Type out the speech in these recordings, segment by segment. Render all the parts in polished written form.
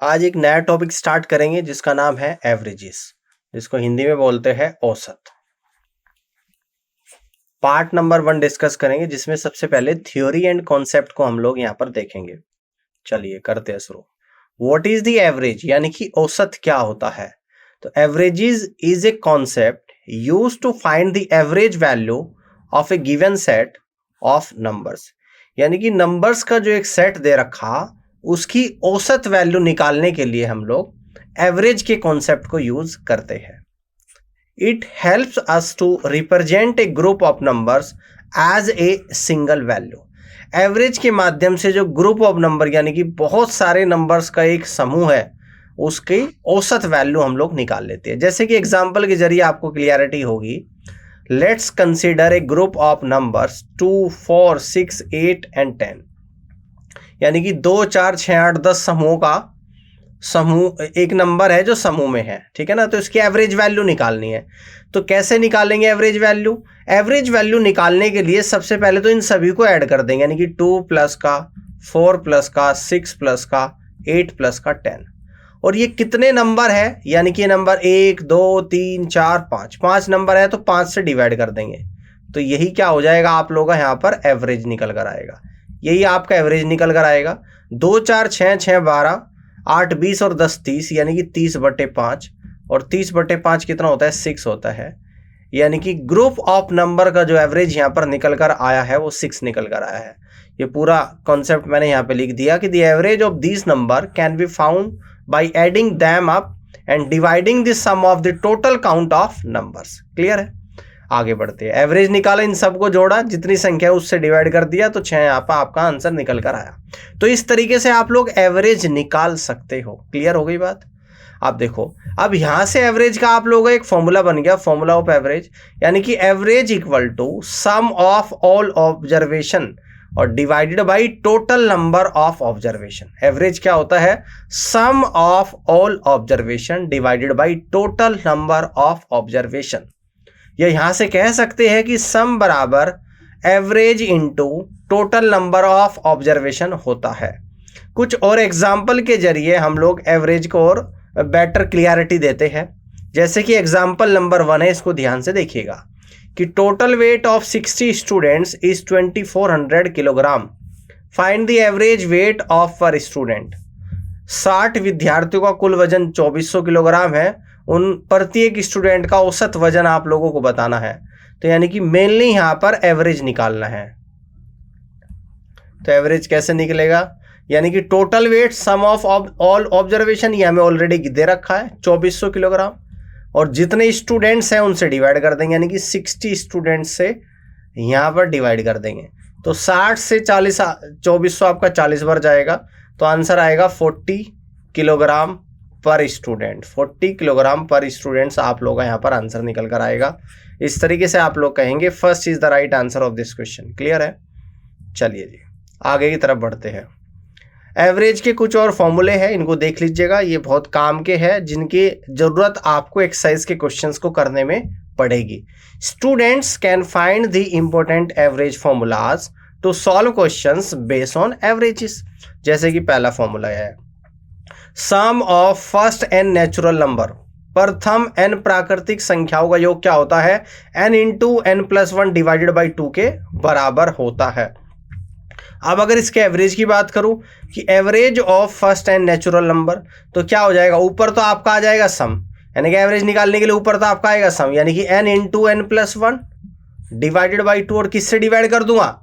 आज एक नया टॉपिक स्टार्ट करेंगे जिसका नाम है एवरेजेस, जिसको हिंदी में बोलते हैं औसत। पार्ट नंबर 1 डिस्कस करेंगे, जिसमें सबसे पहले थ्योरी एंड कॉन्सेप्ट को हम लोग यहाँ पर देखेंगे। चलिए करते हैं शुरू। व्हाट इज द एवरेज, यानी कि औसत क्या होता है। तो averages is a concept used to find the average value of a given set of numbers, यानी कि नंबर्स का जो एक सेट दे रखा उसकी औसत वैल्यू निकालने के लिए हम लोग एवरेज के कॉन्सेप्ट को यूज करते हैं। It helps us to represent a group of numbers as a single value. Average के माध्यम से जो ग्रुप ऑफ नंबर यानी कि बहुत सारे नंबर्स का एक समूह है उसकी औसत वैल्यू हम लोग निकाल लेते हैं। जैसे कि एग्जांपल के जरिए आपको क्लियरिटी होगी। Let's consider a group of numbers 2, 4, 6, 8 and 10, यानी कि 2, 4, 6, 8, 10 समूह का समूह एक नंबर है जो समूह में है, ठीक है ना। तो इसकी एवरेज वैल्यू निकालनी है। तो कैसे निकालेंगे एवरेज वैल्यू? एवरेज वैल्यू निकालने के लिए सबसे पहले तो इन सभी को ऐड कर देंगे, यानी कि 2 प्लस का, 4 प्लस का, 6 प्लस का, 8 प्लस का 10। और ये कितने नंबर है, यानी कि ये नंबर 1, 2, 3, 4, 5 नंबर है, तो 5 से डिवाइड कर देंगे। तो यही क्या हो जाएगा आप लोगों का यहाँ पर एवरेज निकल कर आएगा। यही आपका एवरेज निकल कर आएगा। 2, 4, 6, 6, 12, 8, 20 और 10, 30, यानी कि 30/5। और 30/5 कितना होता है? 6 होता है। यानी कि ग्रुप ऑफ नंबर का जो एवरेज यहाँ पर निकल कर आया है वो 6 निकल कर आया है। ये पूरा कॉन्सेप्ट मैंने यहाँ पे लिख दिया कि the average of this number can be found by adding them up and dividing the sum of the total count of numbers. Clear है? आगे बढ़ते हैं। एवरेज निकाला, इन सबको जोड़ा, जितनी संख्या उससे डिवाइड कर दिया, तो 6 यहाँ पर आपका आंसर निकल कर आया। तो इस तरीके से आप लोग एवरेज निकाल सकते हो। क्लियर हो गई बात? अब देखो, अब यहां से एवरेज का आप लोगों का एक फॉर्मूला बन गया, फॉर्मूला ऑफ एवरेज, यानी कि average equal to sum of all observation और divided by total number of observation. Average क्या होता है? Sum of all observation divided by total number of observation. या यहां से कह सकते हैं कि सम बराबर average into total number of observation होता है। कुछ और एग्जाम्पल के जरिए हम लोग एवरेज को और बेटर क्लियरिटी देते हैं। जैसे कि एग्जाम्पल नंबर 1 है, इसको ध्यान से देखिएगा कि total weight of 60 students is 2400 kilogram. Find the average weight of पर स्टूडेंट। 60 विद्यार्थियों का कुल वजन 2400 किलोग्राम है। उन प्रत्येक स्टूडेंट का औसत वजन आप लोगों को बताना है। तो यानी कि मेनली यहां पर एवरेज निकालना है। तो एवरेज कैसे निकलेगा? यानी कि total weight sum of all observation, ये हमें ऑलरेडी दे रखा है 2400 किलोग्राम, और जितने स्टूडेंट्स हैं उनसे डिवाइड कर देंगे, यानी कि 60 स्टूडेंट्स से यहां पर डिवाइड कर देंगे। तो 60 से 40, 2400 आपका 40 बार जाएगा, तो आंसर आएगा 40 किलोग्राम पर स्टूडेंट। 40 किलोग्राम पर स्टूडेंट्स आप लोगों का यहाँ पर आंसर निकल कर आएगा। इस तरीके से आप लोग कहेंगे first is the right answer of this question. Clear है? चलिए जी आगे की तरफ बढ़ते हैं। एवरेज के कुछ और फॉर्मूले हैं, इनको देख लीजिएगा। ये बहुत काम के हैं, जिनकी जरूरत आपको एक्सरसाइज के क्वेश्चंस को करने में पड़ेगी। Students can find the important average formulas to solve questions based on averages. जैसे कि पहला फॉर्मूला है sum of first n natural number. प्रथम n प्राकृतिक संख्याओं का योग क्या होता है? n into n+1 divided by 2 के बराबर होता है। अब अगर इसके एवरेज की बात करूं कि average of first n natural number, तो क्या हो जाएगा? ऊपर तो आपका आ जाएगा सम, यानी कि एवरेज निकालने के लिए ऊपर तो आपका आएगा सम, यानी कि n into n+1 divided by 2, और किससे डिवाइड कर दूंगा?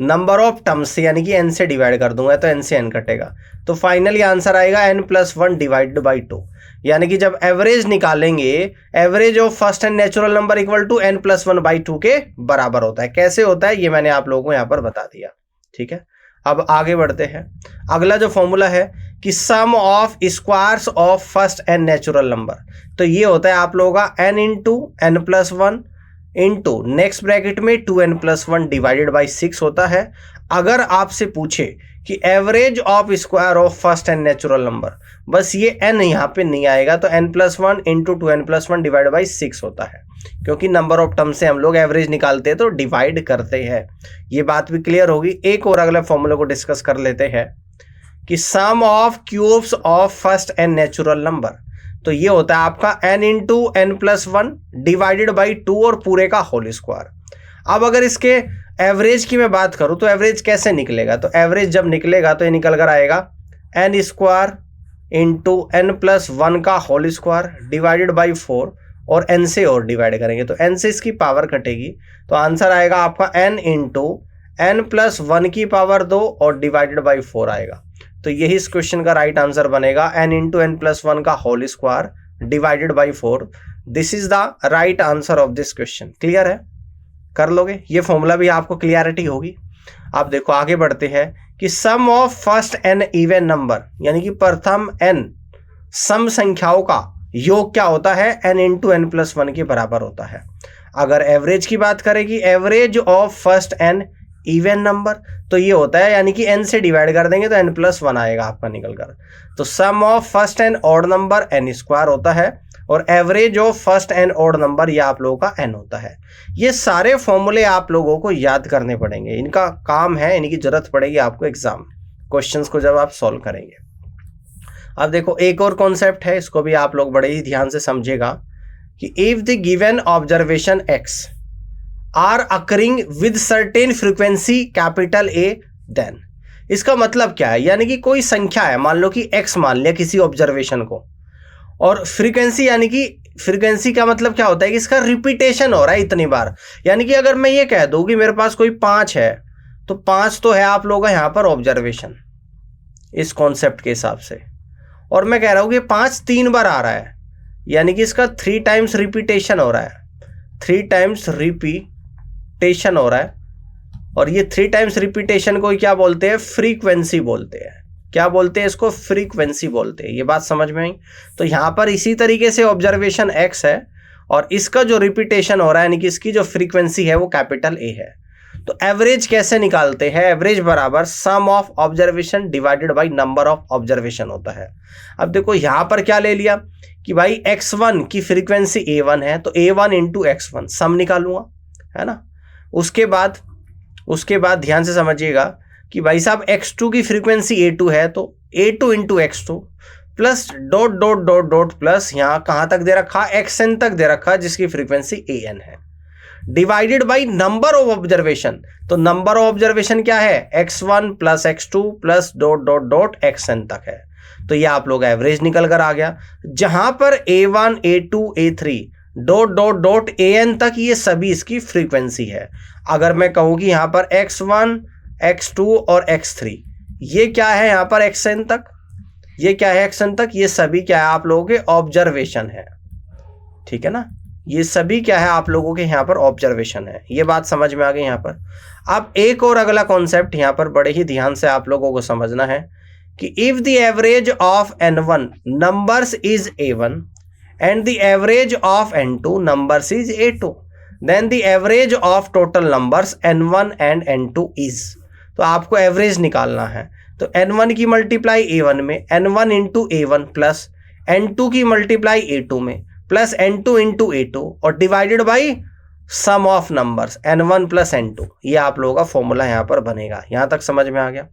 नंबर ऑफ टर्म्स से, यानी कि n से डिवाइड कर दूंगा, तो n से n कटेगा। तो फाइनली आंसर आएगा n+1 डिवाइडेड बाई 2। यानी कि जब एवरेज निकालेंगे, average of first and natural number equal to n+1 by 2 के बराबर होता है। कैसे होता है ये मैंने आप लोगों को यहाँ पर बता दिया। ठीक है, अब आगे बढ़ते हैं। अगला जो फॉर्मूला है कि sum of squares of first and natural number, तो ये होता है आप लोगों का n into n+1 into next bracket में 2n+1 डिवाइडेड बाई 6 होता है। अगर आपसे पूछे कि average of square of first and natural number, बस ये n यहाँ पे नहीं आएगा, तो n+1 into 2n+1 divide by 6 होता है, क्योंकि नंबर ऑफ टर्म से हम लोग एवरेज निकालते हैं तो डिवाइड करते हैं। ये बात भी क्लियर होगी। एक और अगले फॉर्मूले को डिस्कस कर लेते हैं कि sum of cubes of first n natural number, तो ये होता है आपका n into n plus one divided by 2 और पूरे का होल स्क्वायर। अब अगर इसके एवरेज की मैं बात करूं तो एवरेज कैसे निकलेगा, तो एवरेज जब निकलेगा तो ये निकल कर आएगा n square into n plus one का होल स्क्वायर डिवाइडेड बाई 4 और n से और डिवाइड करेंगे तो n से इसकी पावर कटेगी, तो आंसर आएगा आपका n into n plus one की पावर 2 और डिवाइडेड बाई 4 आएगा। तो यही इस क्वेश्चन का राइट आंसर बनेगा n into n plus one का whole square divided by 4। This is the right answer of this question. Clear है, कर लोगे, ये फॉर्मूला भी आपको क्लियरिटी होगी। आप देखो आगे बढ़ते हैं कि sum of first n even number, यानी कि प्रथम n सम संख्याओं का योग क्या होता है, n into n plus one के बराबर होता है। अगर एवरेज की बात करेगी, average of first n even number, तो ये होता है यानी कि n से डिवाइड कर देंगे तो n प्लस वन आएगा आपका निकल कर। तो sum of first n odd number n square होता है और average of first n odd number ये आप लोगों का n होता है। ये सारे फॉर्मूले आप लोगों को याद करने पड़ेंगे, इनका काम है, इनकी जरूरत पड़ेगी आपको एग्जाम क्वेश्चंस को जब आप सॉल्व करेंगे। अब देखो एक और कॉन्सेप्ट है, इसको भी आप लोग बड़े ही ध्यान से समझेगा कि if the given observation x are occurring with certain frequency capital A then, इसका मतलब क्या है, यानी कि कोई संख्या है, मान लो कि x मान लिया किसी ऑब्जर्वेशन को, और फ्रीक्वेंसी यानी कि फ्रीक्वेंसी का मतलब क्या होता है कि इसका रिपीटेशन हो रहा है इतनी बार। यानी कि अगर मैं ये कह दूं कि मेरे पास कोई 5 है तो 5 तो है आप लोगों का यहाँ पर ऑब्जर्वेशन इस कॉन्सेप्ट के हिसाब से, और मैं कह रहा हूं कि 5 3 बार आ रहा है, यानी कि इसका 3 टाइम्स रिपीटेशन हो रहा है, 3 टाइम्स रिपीटेशन हो रहा है। और ये 3 टाइम्स रिपीटेशन को क्या बोलते हैं, फ्रीक्वेंसी बोलते हैं। क्या बोलते हैं इसको, फ्रीक्वेंसी बोलते हैं। ये बात समझ में आई। तो यहां पर इसी तरीके से ऑब्जर्वेशन x है और इसका जो रिपीटेशन हो रहा है यानी कि इसकी जो फ्रीक्वेंसी है वो कैपिटल A है। तो एवरेज कैसे निकालते हैं, एवरेज बराबर sum of observation divided by number of observation होता है। अब देखो यहां पर क्या ले लिया कि भाई x1 की फ्रीक्वेंसी A1 है तो A1 इंटू x1 सम निकालूंगा, है ना। उसके बाद ध्यान से समझिएगा कि भाई साहब x2 की फ्रीक्वेंसी A2 है तो A2 into x2 plus dot dot dot dot plus यहाँ कहाँ तक दे रखा, xn तक दे रखा जिसकी फ्रीक्वेंसी an है, divided by number of observation. तो नंबर ऑफ ऑब्जर्वेशन क्या है, x1 plus x2 plus dot dot dot xn तक है। तो ये आप लोग एवरेज निकल कर आ गया, जहां पर A1 A2 A3 dot dot dot an तक ये सभी इसकी फ्रीक्वेंसी है। अगर मैं कहूँ कि यहाँ पर x1 x2 और x3 ये क्या है, यहाँ पर xn तक, ये क्या है xn तक, ये सभी क्या है आप लोगों के ऑब्जर्वेशन है, ठीक है ना। ये सभी क्या है आप लोगों के यहाँ पर ऑब्जर्वेशन है। ये बात समझ में आ गई यहाँ पर। अब एक और अगला कॉन्सेप्ट यहाँ पर बड़े ही ध्यान से आप लोगों को समझना है कि if the average of n1 numbers is a1 and the average of n2 numbers is a2 then the average of total numbers n1 and n2 is. तो आपको एवरेज निकालना है तो n1 की मल्टीप्लाई a1 में, n1 into a1 plus n2 की multiply a2 में plus n2 into a2 और divided by sum of numbers n1 plus n2। ये आप लोगों का फॉर्मूला यहाँ पर बनेगा। यहाँ तक समझ में आ गया।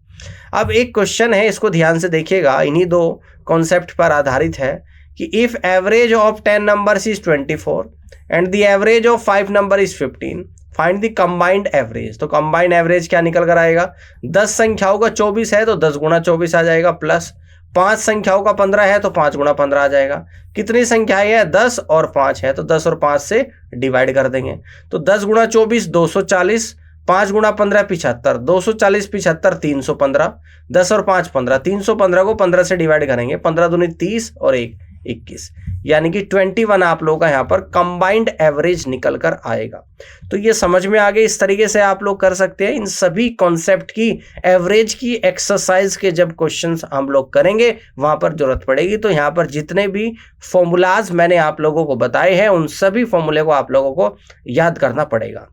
अब एक क्वेश्चन है, इसको ध्यान से देखिएगा, इन्हीं दो कॉन्सेप्ट पर आधारित है कि if average of 10 numbers is 24 and the average of 5 number is 15 find the combined average. तो कंबाइंड एवरेज क्या निकल कर आएगा, 10 संख्याओं का 24 है तो 10 गुणा 24 आ जाएगा, प्लस 5 संख्याओं का 15 है तो 5 गुणा 15 आ जाएगा। कितनी संख्याएं हैं, 10 और 5 है तो 10 और 5 से डिवाइड कर देंगे। तो 10 गुणा 24 240, 5 गुणा 15 75, 240 75 315, 10 और 5 15, 315 को 15 से डिवाइड करेंगे, 15 दूनी 30 और 1 21, यानी कि 21 आप लोगों का यहाँ पर कंबाइंड एवरेज निकल कर आएगा। तो ये समझ में आ गए, इस तरीके से आप लोग कर सकते हैं। इन सभी कॉन्सेप्ट की एवरेज की एक्सरसाइज के जब क्वेश्चंस हम लोग करेंगे वहां पर जरूरत पड़ेगी। तो यहाँ पर जितने भी फॉर्मूलाज मैंने आप लोगों को बताए हैं उन सभी फॉर्मूले को आप लोगों को याद करना पड़ेगा,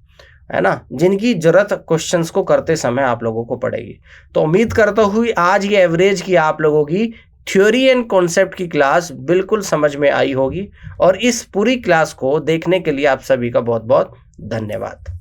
है ना, जिनकी जरूरत क्वेश्चंस को करते समय आप लोगों को पड़ेगी। तो उम्मीद करता हूँ आज ये एवरेज की आप लोगों की थ्योरी एंड कॉन्सेप्ट की क्लास बिल्कुल समझ में आई होगी और इस पूरी क्लास को देखने के लिए आप सभी का बहुत बहुत धन्यवाद।